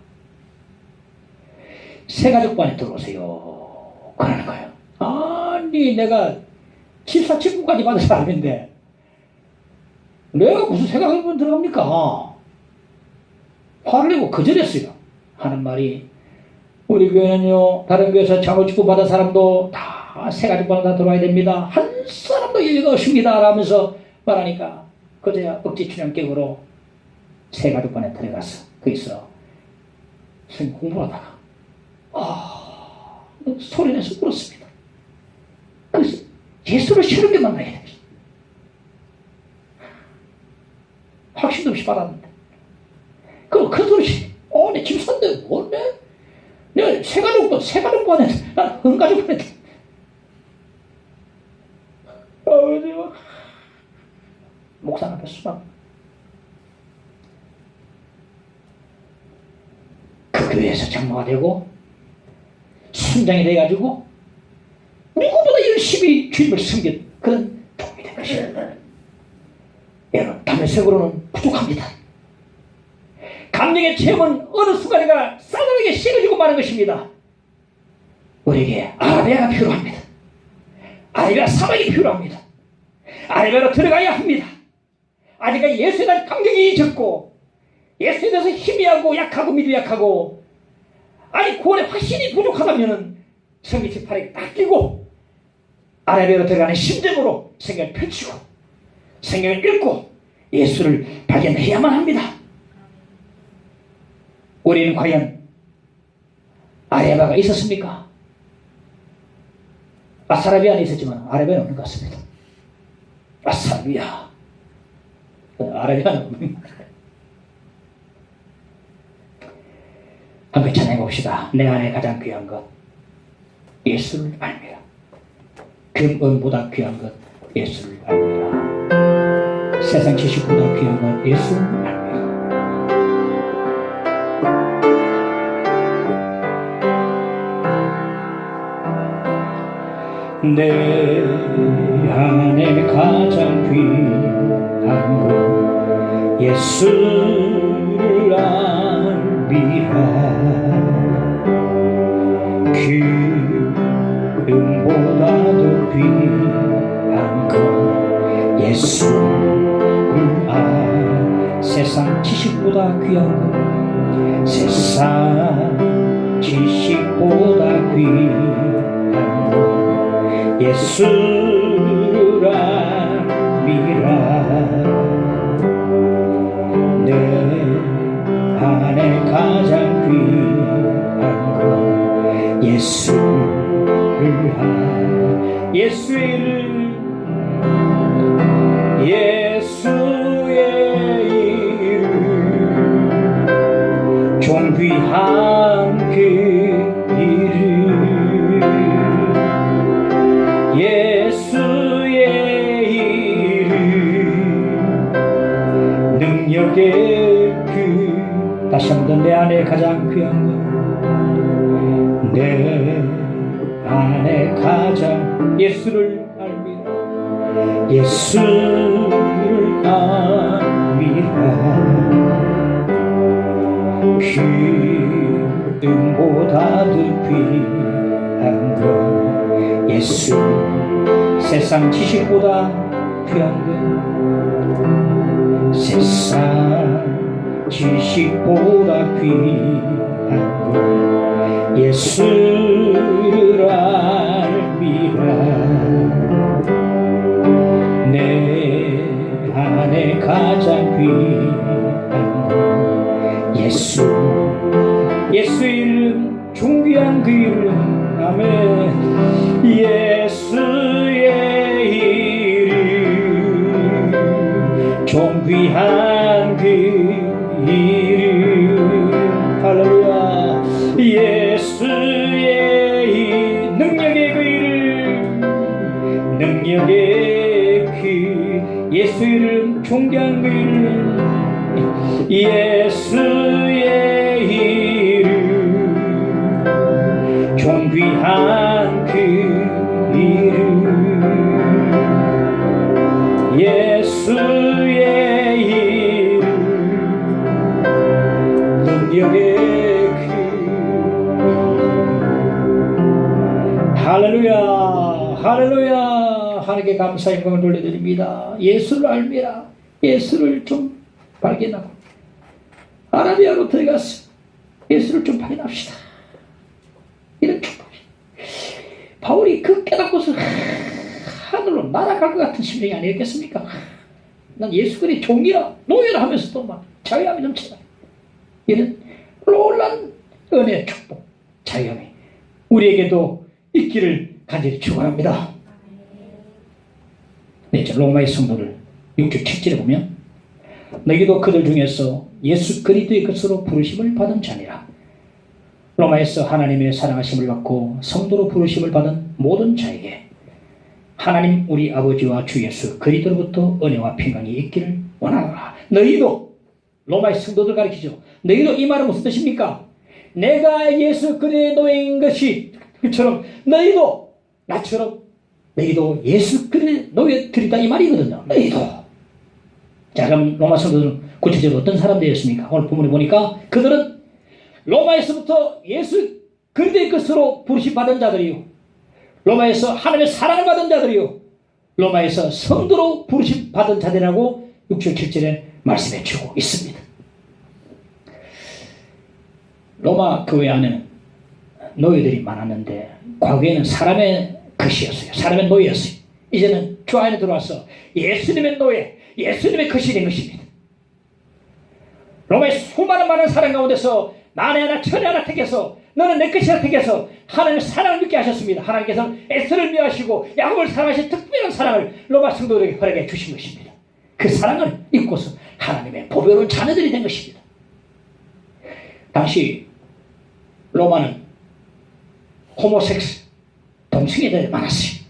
Speaker 1: 새가족반에 들어오세요 그러는 거예요. 아니 내가 집사 직분까지 받은 사람인데 내가 무슨 새가족반 들어갑니까? 화를 내고 거절했어요. 하는 말이 우리 교회는요 다른 교회에서 장로직분 받은 사람도 다 새가족반에 다 들어와야 됩니다. 한 사람도 여유가 없습니다 라면서 말하니까 그제야 억지 춘향객으로 새가족반에 들어가서 거기서 선생님 공부를 하다가 소리내서 울었습니다. 그래서 예수를 새롭게 만나야 되겠어. 확신도 없이 받았는데 그럼 그 소리 내 집사인데 뭔데? 내가 새가족반에 난 흥가족반에 목사 앞에 수박 그 교회에서 장로가 되고 순장이 돼가지고 누구보다 열심히 주님을 섬긴 그런 복음이 된 것입니다. 여러분, 담에색으로는 부족합니다. 감격의 체험은 어느 순간인가 싸늘하게 식어지고 마는 것입니다. 우리에게 아라비아가 필요합니다. 아라비아 사막이 필요합니다. 아라비아로 들어가야 합니다. 아직까지 예수에 대한 감격이 적고 예수에 대해서 희미하고 약하고 믿음이 약하고 아니 구원의 확신이 부족하다면 성경 책판에 딱 끼고 아라비아로 들어가는 심정으로 성경을 펼치고 성경을 읽고 예수를 발견해야만 합니다. 우리는 과연 아라비아가 있었습니까? 아사라비아는 있었지만 아라비아는 없는 것 같습니다. 아사라비아 아라비아는 없는 것 같아요. 한번 찬양해 봅시다. 내 안에 가장 귀한 것 예수를 알미라. 금은보다 귀한 것 예수를 알미라. 세상 지식보다 귀한 것 예수를 알미라. 내 안에 가장 귀한 것 예수를 알미라. 기름보다도 귀한 것 예수를 세상 지식보다 귀한 것 세상 지식보다 귀한 것 예수를 알미라. 내 안에 가장 귀한 것 예수를 예수의 이름 예수의 이름 존귀한 그 이름 예수의 이름 능력의 그 다시 한번 내 안에 가장 귀한 것 내 안에 가장 예수를 알미라. 예수를 알미라. 기름보다도 귀한 것 예수 세상 지식보다 귀한 것 세상 지식보다 귀한 것 예수를 알미라. 내 안에 가장 귀한 것 예수 예수의 이름 존귀한 그 이름 아멘. 예수의 이름 존귀한 그 이름 할렐루야. 예수의 이름 능력의 그 이름 능력의 그 예수의 이름 존귀한 그 이름 예수의 이름 존귀한 그 이름 예수의 이름 능력의 그 할렐루야 할렐루야. 하나님께 감사 영광을 돌려드립니다. 예수를 알미라. 예수를 좀 발견하고 아라비아로 들어가서 예수를 좀 발견합시다. 이런 축복이 바울이 그 깨닫고서 하늘로 날아갈 것 같은 심정이 아니었겠습니까? 난 예수 그리스도의 종이라 노예라 하면서도 막 자유함이 넘치다. 이런 놀라운 은혜의 축복 자유함이 우리에게도 있기를 간절히 축원합니다. 네, 로마의 성도를 6절 7절에 보면 너희도 그들 중에서 예수 그리스도의 것으로 부르심을 받은 자니라. 로마에서 하나님의 사랑하심을 받고 성도로 부르심을 받은 모든 자에게 하나님 우리 아버지와 주 예수 그리스도로부터 은혜와 평강이 있기를 원하노라. 너희도 로마의 성도들 가르치죠. 너희도 이 말은 무슨 뜻입니까? 내가 예수 그리스도의 노예인 것이 그처럼 너희도 나처럼 너희도 예수 그리스도의 노예들이다 이 말이거든요. 너희도. 자, 그럼 로마 성도들은 구체적으로 어떤 사람들이었습니까? 오늘 본문에 보니까 그들은 로마에서부터 예수 그리스도의 것으로 부르심 받은 자들이요, 로마에서 하나님의 사랑을 받은 자들이요, 로마에서 성도로 부르심 받은 자들이라고 6절 7절에 말씀해 주고 있습니다. 로마 교회 안에는 노예들이 많았는데 과거에는 사람의 것이었어요. 사람의 노예였어요. 이제는 주 안에 들어와서 예수님의 노예, 예수님의 것이 된 것입니다. 로마의 수많은 많은 사람 가운데서 만에 하나 천에 하나 택해서 너는 내 것이라 택해서 하나님의 사랑을 믿게 하셨습니다. 하나님께서 에스를 미워하시고 야곱을 사랑하신 특별한 사랑을 로마 성도들에게 허락해 주신 것입니다. 그 사랑을 입고서 하나님의 보배로운 자녀들이 된 것입니다. 당시 로마는 호모섹스, 동성애자들이 많았어요.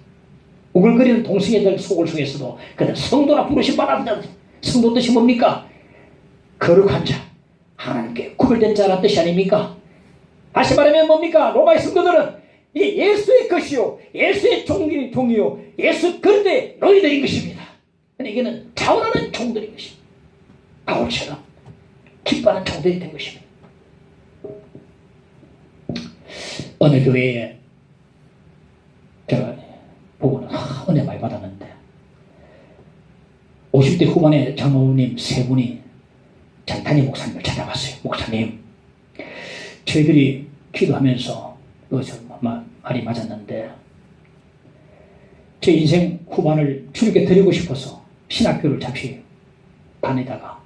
Speaker 1: 우글거리는 동성애자들 속을 속에서도 그들 성도라 부르심 받았던 자들. 성도 뜻이 뭡니까? 거룩한 자, 하나님께 구별된 자라는 뜻이 아닙니까? 다시 말하면 뭡니까? 로마의 성도들은 이 예수의 것이요, 예수의 종이요, 예수 그리스도의 노예들인 것입니다. 이게는 자원하는 종들인 것입니다. 바울처럼 기뻐하는 종들이 된 것입니다. 어느 교회에 제가 보고는 은혜 많이 받았는데 50대 후반의 장로님 세 분이 담임 목사님을 찾아갔어요. 목사님, 저희들이 기도하면서 말이 맞았는데 제 인생 후반을 주님께 드리고 싶어서 신학교를 잠시 다니다가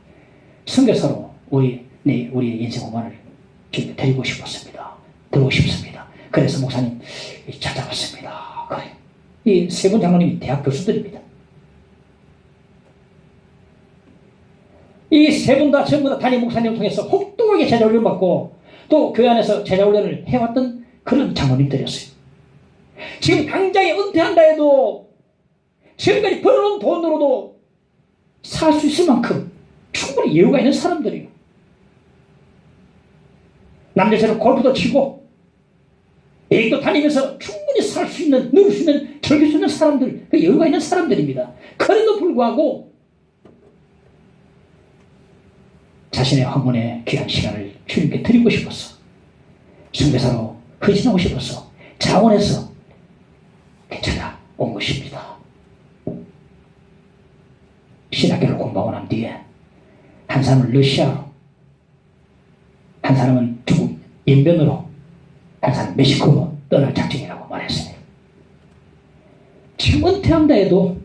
Speaker 1: 선교사로 우리 인생 후반을 주님께 드리고 싶었습니다. 들고 싶습니다. 그래서 목사님 찾아갔습니다. 그래. 이 세 분 장로님이 대학 교수들입니다. 이 세 분 다 전부 다 담임 목사님을 통해서 혹독하게 제자훈련 받고 또 교회 안에서 제자훈련을 해왔던 그런 장로님들이었어요. 지금 당장에 은퇴한다 해도 지금까지 벌어놓은 돈으로도 살 수 있을 만큼 충분히 여유가 있는 사람들이에요. 남자처럼 골프도 치고 애기도 다니면서 충분히 살 수 있는, 누릴 수 있는, 즐길 수 있는 사람들, 그 여유가 있는 사람들입니다. 그래도 불구하고 자신의 황혼의 귀한 시간을 주님께 드리고 싶어서 선교사로 헌신하고 싶어서 자원해서 찾아온 것입니다. 신학교를 공부하고 난 뒤에 한 사람은 러시아로, 한 사람은 중국 인변으로, 한 사람은 멕시코로 떠날 작정이라고 말했습니다. 지금 은퇴한다 해도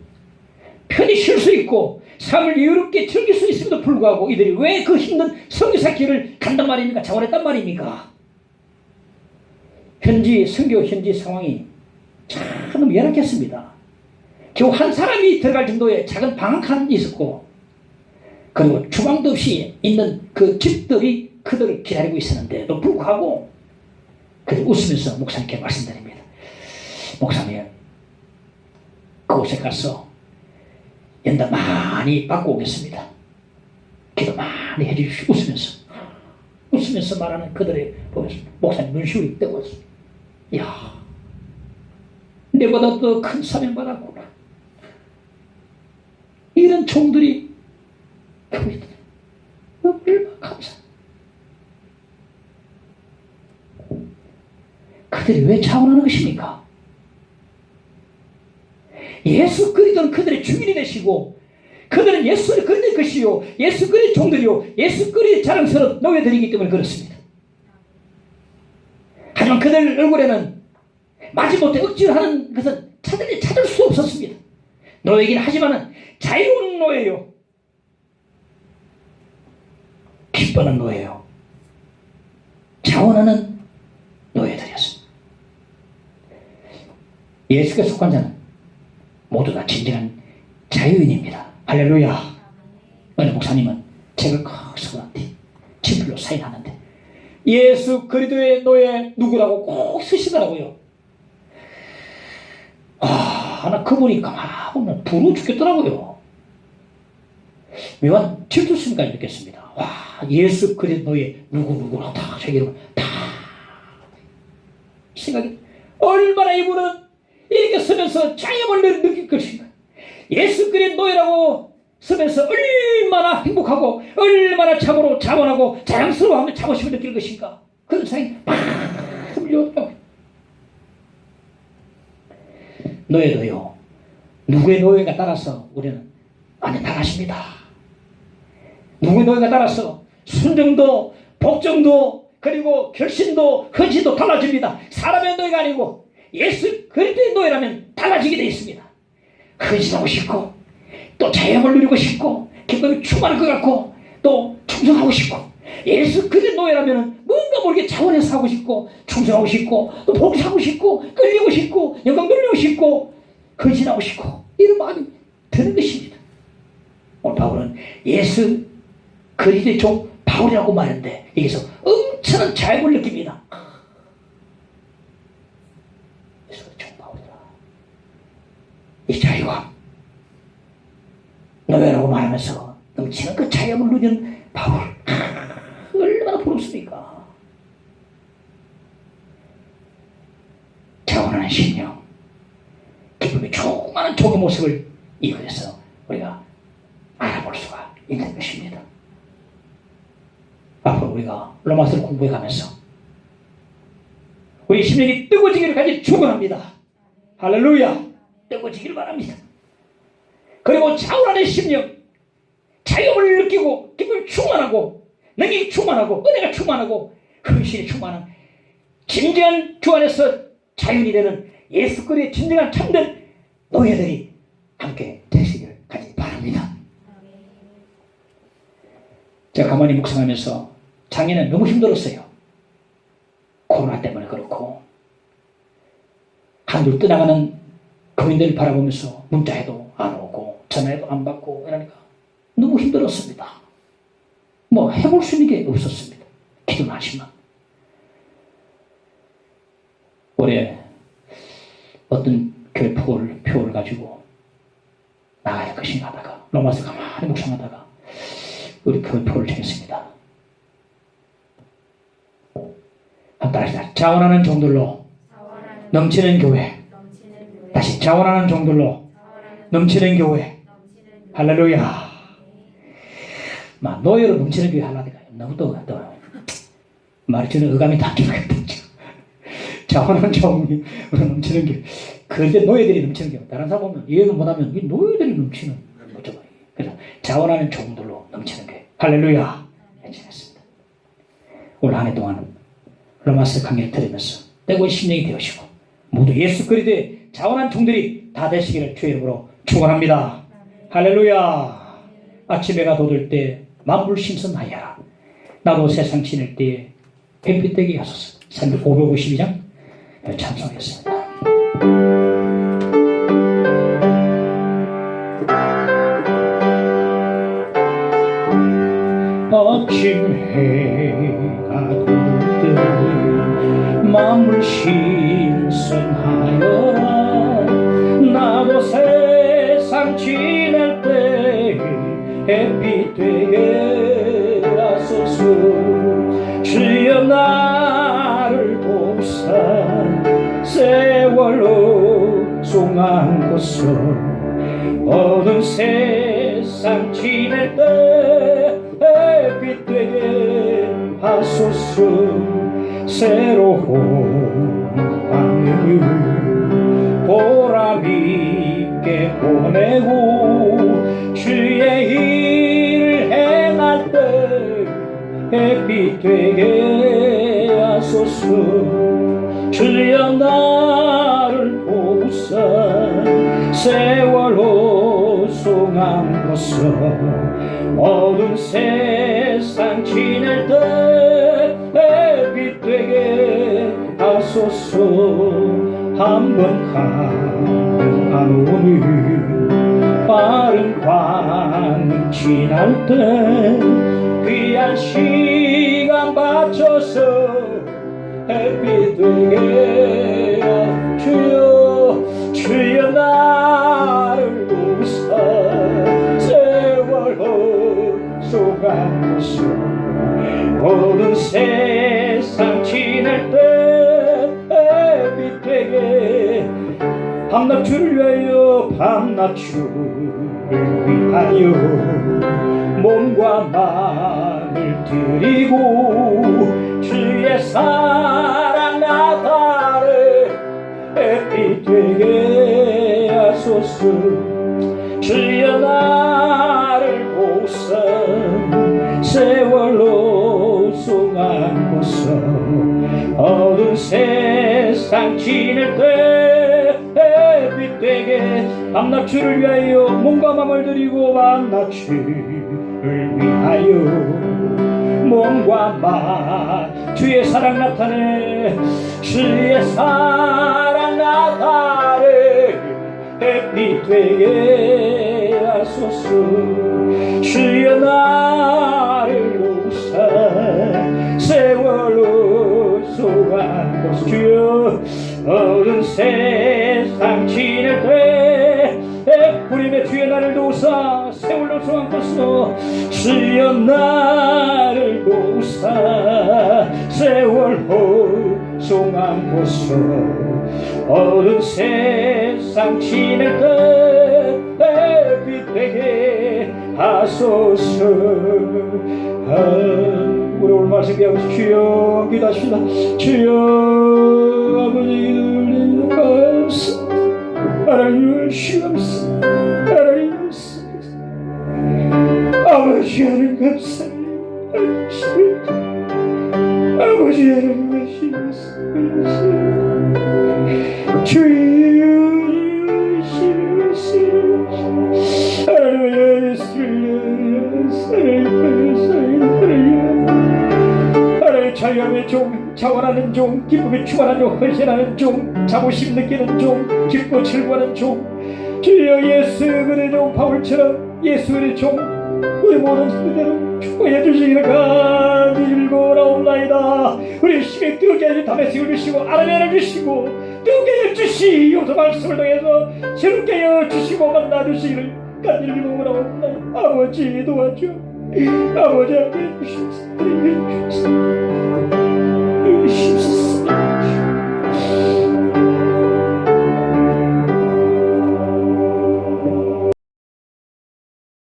Speaker 1: 편히 쉴 수 있고 삶을 여유롭게 즐길 수 있음에도 불구하고 이들이 왜 그 힘든 선교사 길을 간단 말입니까? 자원했단 말입니까? 선교 현지 상황이 참 열악했습니다. 겨우 한 사람이 들어갈 정도의 작은 방 한 칸이 있었고, 그리고 주방도 없이 있는 그 집들이 그들을 기다리고 있었는데도 불구하고 그들 웃으면서 목사님께 말씀드립니다. 목사님, 그곳에 가서 연단 많이 받고 오겠습니다. 기도 많이 해주시고 웃으면서 말하는 그들의 보면서 목사님 눈시울이 뜨거웠어요. 이야, 내보다 더 큰 사명 받았구나. 이런 종들이 교회에 얼마나 감사. 그들이 왜 자원하는 것입니까? 예수 그리스도는 그들의 주인이 되시고 그들은 예수 그리스도의 것이요, 예수 그리스도의 종들이요, 예수 그리스도의 자랑스러운 노예들이기 때문에 그렇습니다. 하지만 그들 얼굴에는 마지못해 억지로 하는 것은 찾을 수 없었습니다. 노예이긴 하지만 자유로운 노예요, 기뻐하는 노예요, 자원하는 노예들이었습니다. 예수께 속한 자는 모두 다 진정한 자유인입니다. 할렐루야. 어느 목사님은 책을 꼭 쓰고한테 친필로 사인하는데 예수 그리스도의 노예 누구라고 꼭 쓰시더라고요. 나 그분이 가만 보면 부러워 죽겠더라고요. 묘한 질투심까지 느꼈습니다. 예수 그리스도 노예 누구라고 다 자기 이름을 다 생각이, 얼마나 이분은 이렇게 서면서 자유를 느낄 것인가? 예수 그리스도 노예라고 서면서 얼마나 행복하고 얼마나 참으로 자원하고 자랑스러워하며 자부심을 느낄 것인가? 그런 생각이 막 들려요. 노예도요, 누구의 노예가 따라서 우리는 완전 달라집니다. 누구의 노예가 따라서 순정도 복종도 그리고 결심도 헌신도 달라집니다. 사람의 노예가 아니고 예수 그리스도의 노예라면 달라지게 되어 있습니다. 헌신하고 싶고 또 자유함을 누리고 싶고 기쁨이 충만할 것 같고 또 충성하고 싶고 예수 그리스도의 노예라면 뭔가 모르게 자원해서 하고 싶고 충성하고 싶고 또 복사하고 싶고 끌리고 싶고 영광 돌리고 싶고 헌신하고 싶고 이런 마음이 드는 것입니다. 오늘 바울은 예수 그리스도의 종 바울이라고 말하는데 여기서 엄청난 자유를 느낍니다. 예수의 종 바울이라. 이 자유함 노예라고 말하면서 넘치는 그 자유함을 누리는 바울 얼마나 부럽습니까? 자원하는 심령 기쁨이 충만한 종의 모습을 이것에서 우리가 알아볼 수가 있는 것입니다. 앞으로 우리가 로마서를 공부해가면서 우리 심령이 뜨거워지기를 간절히 축원합니다. 할렐루야. 뜨거워지기를 바랍니다. 그리고 자원하는 심령 자유함을 느끼고 기쁨이 충만하고 능력이 충만하고 은혜가 충만하고 헌신이 충만한 진정한 주 안에서 자연이 되는 예수 그리스도의 진정한 참된 노예들이 함께 되시기를 간절히 바랍니다. 제가 가만히 묵상하면서 작년에 너무 힘들었어요. 코로나 때문에 그렇고 한둘 떠나가는 교인들을 바라보면서 문자해도 안 오고 전화해도 안 받고 이러니까 너무 힘들었습니다. 뭐 해볼 수 있는 게 없었습니다. 기도는 하지만 올해 어떤 교회 표를 가지고 나가야 할 것인가 하다가 로마서 가만히 묵상하다가 우리 교회 표를 정했습니다. 한번 자원하는 종들로 넘치는 교회. 다시 자원하는 종들로 넘치는 교회. 할렐루야. 막 노예로 넘치는 교회 하려니까 너무 또 말이 주는 의감이 다 들어갔다. 자원하는 종으로 넘치는 교회. 그런데 노예들이 넘치는 교회. 다른 사람 보면 이해를 못하면 이 노예들이 넘치는 거죠. 그래서 자원하는 종들로 넘치는 교회. 할렐루야. 지냈습니다. 올 한 해 동안 로마서 강의를 들으면서 때고 심령이 되으시고 모두 예수 그리스도의 자원한 종들이 다 되시기를 주의 이름으로 축원합니다. 할렐루야. 아침 해가 돋을 때 만물 신선하여라. 나도 세상 지낼 때에 햇빛 되게 하소서. 552장 찬송하겠습니다. 아침 해가 돋을 때 만물 신선하여라. 나도 세상 지낼 때 햇빛 되게 하소서. 주여 나를 돕사. 세월로 송한고서 어두운 세상 지낼 때 햇빛 되게 하소서. 새로운 밤을 보람있게 보내고 주의 일을 행할 때 햇빛 되게 하소서. 주여 나를 돕사. 세월호 송한 것서 어두운 세상 지낼 때 햇빛 되게 하소서. 한번 가면 안 오니 빠른 광 지날 때 귀한 시간 맞춰서 햇빛 되게 주여 나를 돕사. 세월호 속한 곳을 어두운 세상 지낼 때 햇빛 되게 밤낮주를 위하여 밤낮주를 위하여 몸과 마음을 드리고 주의 사랑 나타를 햇빛 되게 하소서. 주여 나를 보사 세월로 속안고서 어두운 세상 지낼 때 햇빛 되게 밤낮주를 위하여 몸과 마음을 드리고 밤낮주를 위하여 몸과 마음 주의 사랑 나타내 주의 사랑 나타내 햇빛 되게 하소서. 주여 나를 보사 세월로 속안고서 주여 어두운 세상 지낼 때 뿌림에 주여 나를 도우사 세월로 속안고서 주여 나를 도우사 세월로 속안고서 어두운 세상 지낼 때 햇빛 되게 하소서. 우리 오늘 말씀 기하고 주여 기도하십니다. 주여 아버지 기도를 감사합니다. 하나님 주옵소서. 하나님 아버지 하나님 감사합니다. 아버지 하나님 주여 주여 하나님 자유함의 종, 자원하는 종, 기쁨에 충만한 종, 헌신하는 종, 자부심 느끼는 종, 기쁘고 즐거워하는 종 주여 예수 그의 종 바울처럼 예수 그의 종 우리 모든 성도들을 축복해 주시기를 간절히 빌고나옵나이다. 우리 심히 뜨겁게 하신 담에색을 주시고 아라면을 주시고 뜨겁게 해주시옵소서. 말씀을 통해서 새롭게 해주시고 만나주시기를 간절히 빌고나옵나이다. 아버지 도와줘. 아버지 함께 해주시옵소서.